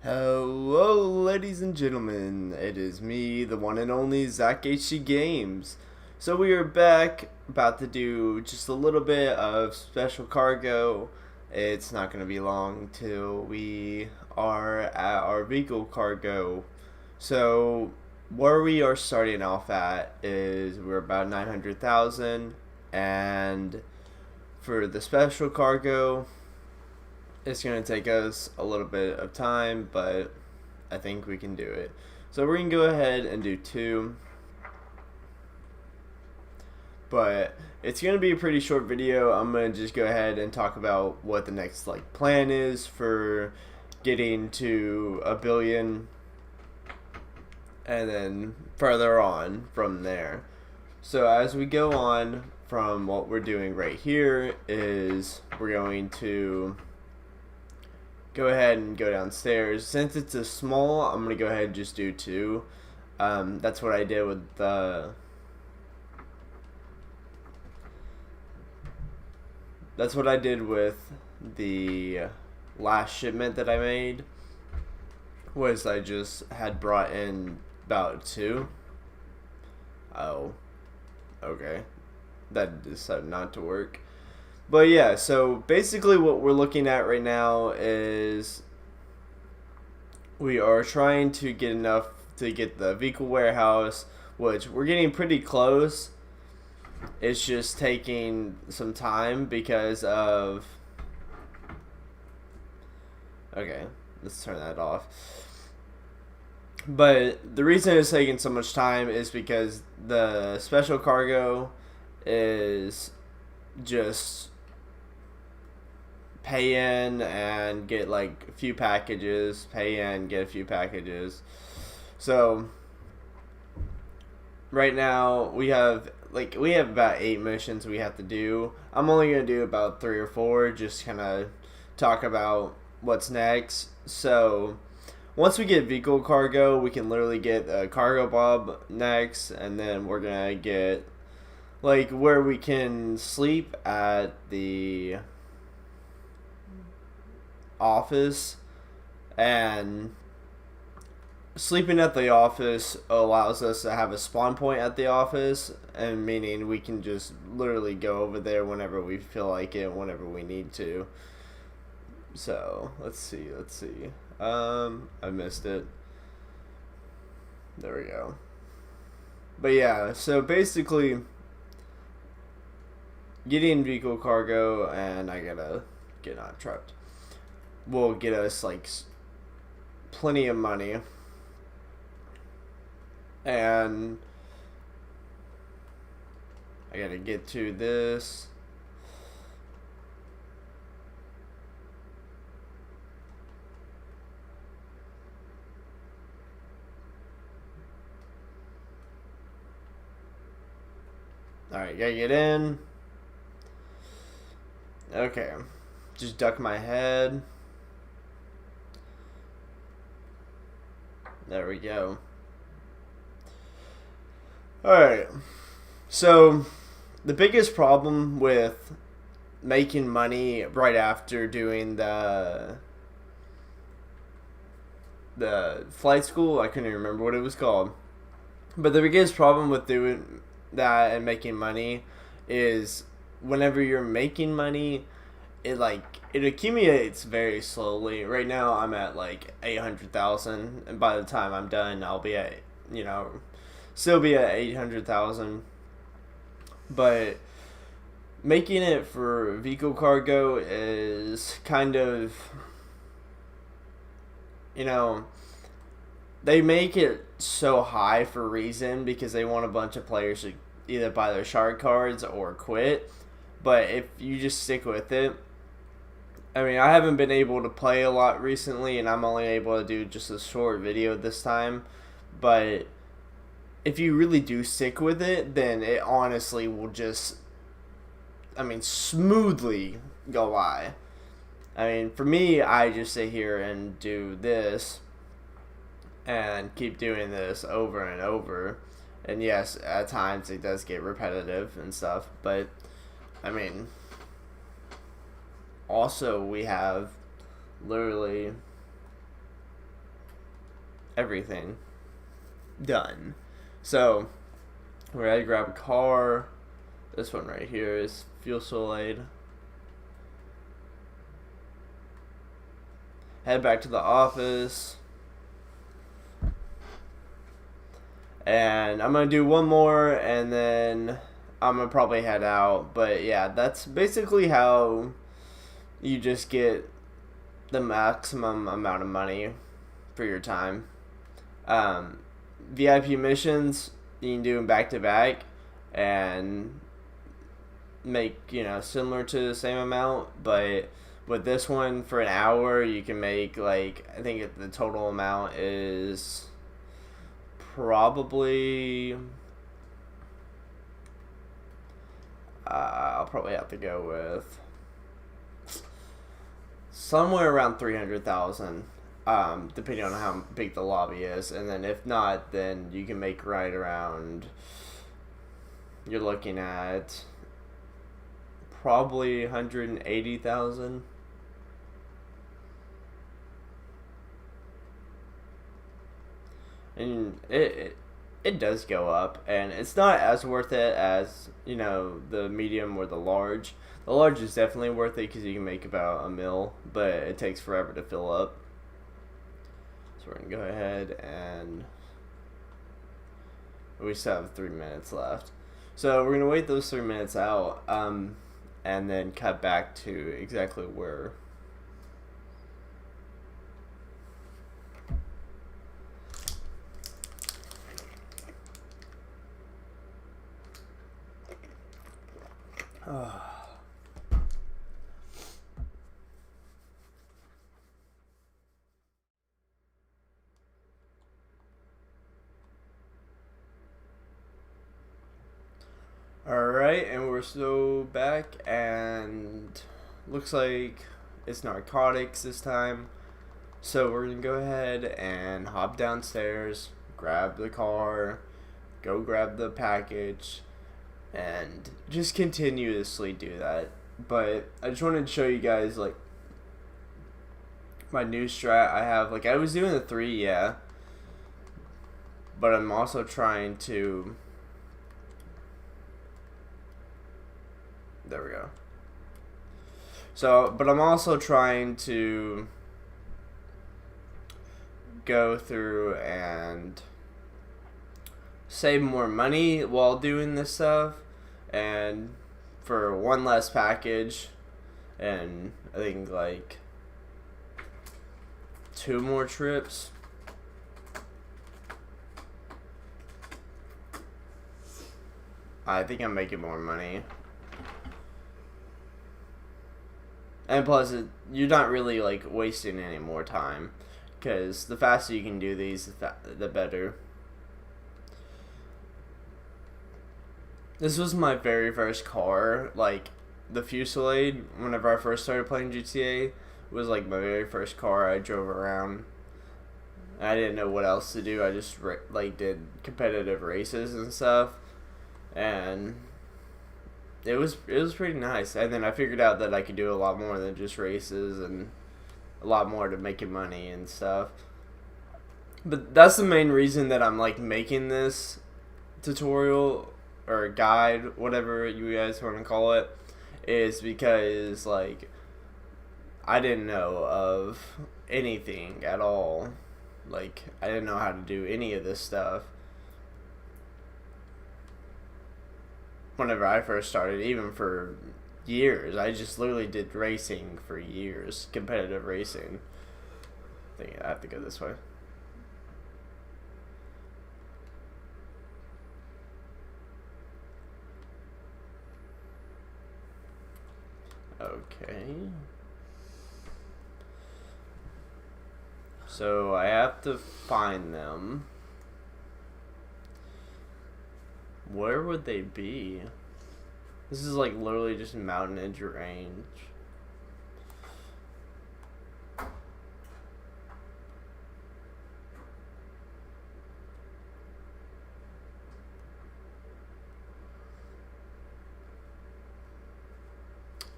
Hello, ladies and gentlemen. It is me, the one and only Zach HC Games. So we are back, about to do just a little bit of special cargo. It's not going to be long till we are at our vehicle cargo. So where we are starting off at is we're about 900,000, and for the special cargo, it's going to take us a little bit of time, but I think we can do it. So we're going to go ahead and do two. But it's going to be a pretty short video. I'm going to just go ahead and talk about what the next plan is for getting to a billion, and then further on from there. So as we go on from what we're doing right here is we're going to go ahead and go downstairs. Since it's a small, I'm going to go ahead and just do two. That's what I did with the... That's what I did with the last shipment that I made, was I just had brought in about two. Oh, okay. That decided not to work. But yeah, so basically what we're looking at right now is we are trying to get enough to get the vehicle warehouse, which we're getting pretty close. It's just taking some time because of... Okay, let's turn that off. But the reason it's taking so much time is because the special cargo is just pay in and get a few packages, pay in, get a few packages. So right now we have about 8 missions we have to do. I'm only gonna do about 3 or 4, just kind of talk about what's next. So once we get vehicle cargo, we can literally get a cargo bob next, and then we're gonna get where we can sleep at the office, and sleeping at the office allows us to have a spawn point at the office, and meaning we can just literally go over there whenever we feel like it, whenever we need to. So let's see. I missed it. There we go. But yeah, so basically getting vehicle cargo, and I gotta get not trapped, will get us plenty of money. And I gotta get to this. Alright, gotta get in. Okay. Just duck my head. There we go. Alright, so the biggest problem with making money right after doing the flight school, I couldn't even remember what it was called, but the biggest problem with doing that and making money is whenever you're making money, it accumulates very slowly. Right now I'm at 800,000, and by the time I'm done I'll be at, still be at 800,000. But making it for vehicle cargo is kind of, they make it so high for a reason, because they want a bunch of players to either buy their shark cards or quit. But if you just stick with it, I mean, I haven't been able to play a lot recently, and I'm only able to do just a short video this time, but if you really do stick with it, then it honestly will just, smoothly go by. I mean, for me, I just sit here and do this and keep doing this over and over. And yes, at times it does get repetitive and stuff, but also we have literally everything done. So we're gonna grab a car. This one right here is Fuel Solade. Head back to the office. And I'm going to do one more and then I'm going to probably head out. But yeah, that's basically how you just get the maximum amount of money for your time. VIP missions, you can do them back to back and make, similar to the same amount. But with this one, for an hour, you can make, like, I think the total amount is probably, I'll probably have to go with somewhere around 300,000, depending on how big the lobby is. And then if not, then you can make right around, you're looking at probably 180,000. And it does go up, and it's not as worth it as, the medium or the large. The large is definitely worth it because you can make about $1 million, but it takes forever to fill up. So we're going to go ahead and we still have 3 minutes left. So we're going to wait those 3 minutes out, and then cut back to exactly where. Alright, and we're still back, and looks like it's narcotics this time. So we're gonna go ahead and hop downstairs, grab the car, go grab the package, and just continuously do that. But I just wanted to show you guys, like, my new strat I have. Like, I was doing the 3, yeah, but I'm also trying to, there we go. So, but I'm also trying to go through and save more money while doing this stuff, and for one less package, and I think like 2 more trips, I think I'm making more money. And plus, you're not really, like, wasting any more time, because the faster you can do these, the better. This was my very first car, like, the Fusillade, whenever I first started playing GTA, was, like, my very first car I drove around. I didn't know what else to do. I just, like, did competitive races and stuff, and it was pretty nice. And then I figured out that I could do a lot more than just races, and a lot more to making money and stuff. But that's the main reason that I'm, like, making this tutorial or guide, whatever you guys want to call it, is because, like, I didn't know of anything at all. Like, I didn't know how to do any of this stuff whenever I first started, even for years. I just literally did racing for years, competitive racing. I think I have to go this way. Okay. So I have to find them. Where would they be? This is like literally just mountain edge range.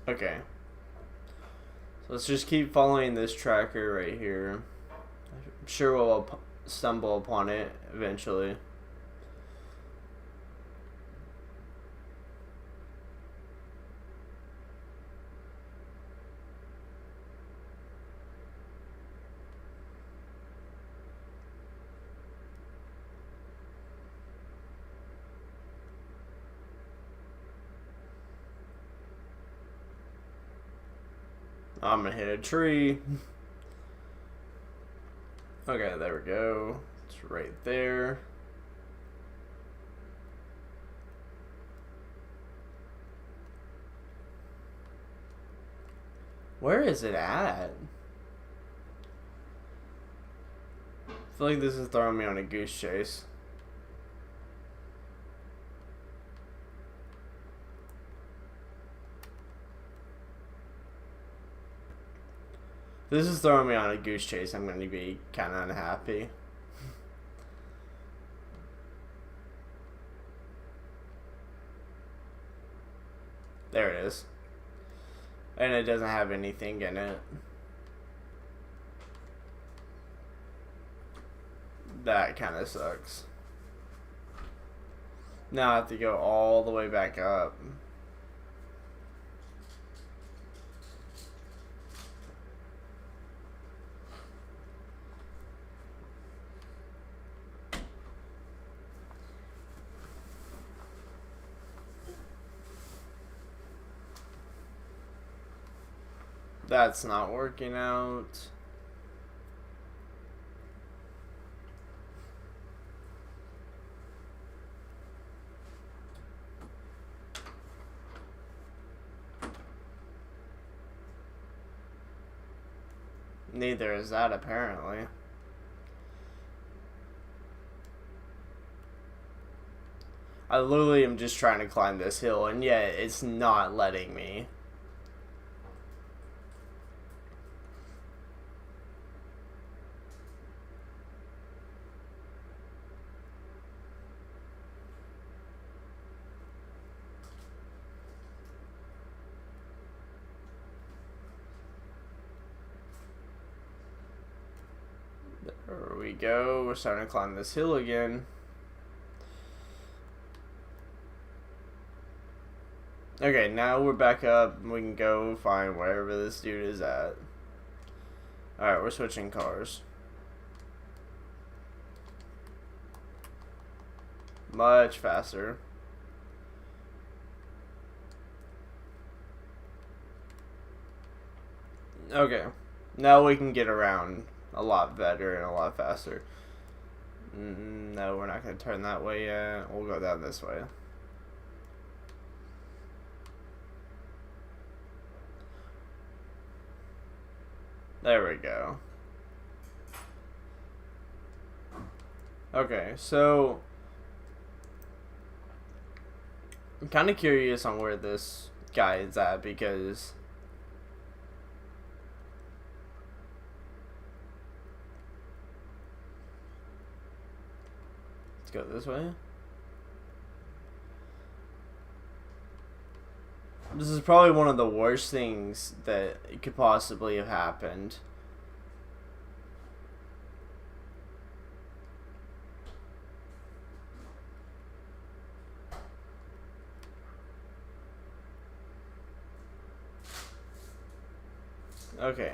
Okay. So let's just keep following this tracker right here. I'm sure stumble upon it eventually. I'm gonna hit a tree. Okay, there we go. It's right there. Where is it at? I feel like this is throwing me on a goose chase. This is throwing me on a goose chase. I'm going to be kind of unhappy. There it is. And it doesn't have anything in it. That kind of sucks. Now I have to go all the way back up. That's not working out. Neither is that, apparently. I literally am just trying to climb this hill, and yet it's not letting me. There we go. We're starting to climb this hill again. Okay, now we're back up. We can go find wherever this dude is at. Alright, we're switching cars. Much faster. Okay. Now we can get around a lot better and a lot faster. No, we're not going to turn that way yet. We'll go down this way. There we go. Okay, so I'm kind of curious on where this guy is at because let's go this way. This is probably one of the worst things that could possibly have happened. Okay.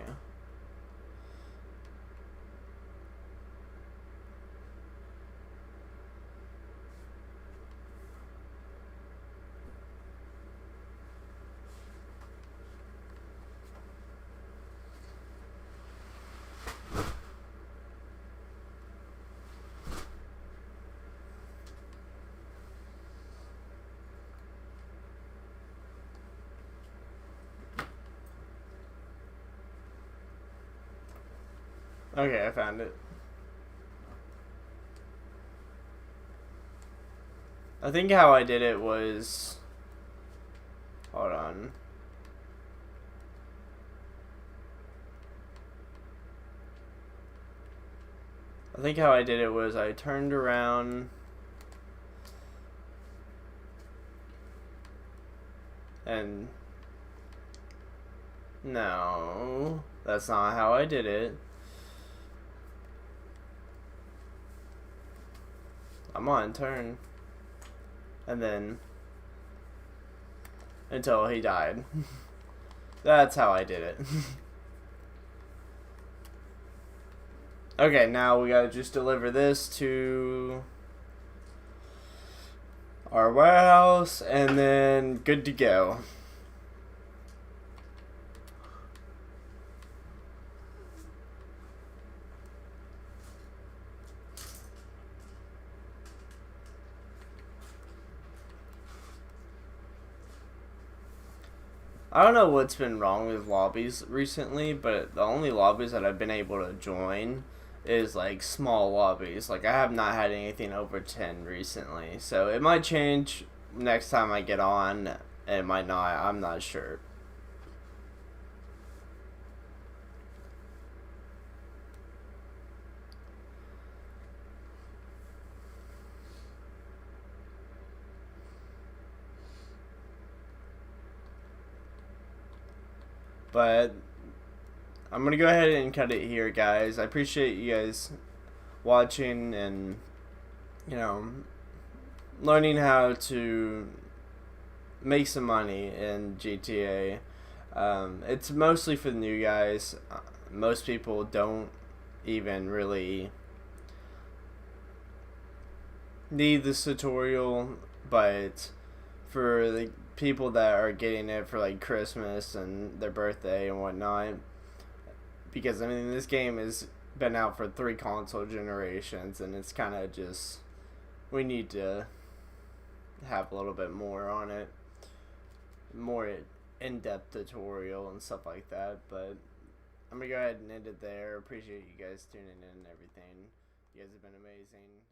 Okay, I found it. I think how I did it was... Hold on. I think how I did it was I turned around and... No, that's not how I did it. Come on, turn. And then until he died. That's how I did it. Okay, now we gotta just deliver this to our warehouse, and then good to go. I don't know what's been wrong with lobbies recently, but the only lobbies that I've been able to join is like small lobbies. Like I have not had anything over 10 recently. So it might change next time I get on. It might not. I'm not sure. But I'm going to go ahead and cut it here, guys. I appreciate you guys watching and, you know, learning how to make some money in GTA. It's mostly for the new guys. Most people don't even really need this tutorial, but for the people that are getting it for like Christmas and their birthday and whatnot, because I mean this game has been out for 3 console generations, and it's kind of just, we need to have a little bit more on it, more in-depth tutorial and stuff like that. But I'm gonna go ahead and end it there. Appreciate you guys tuning in and everything. You guys have been amazing.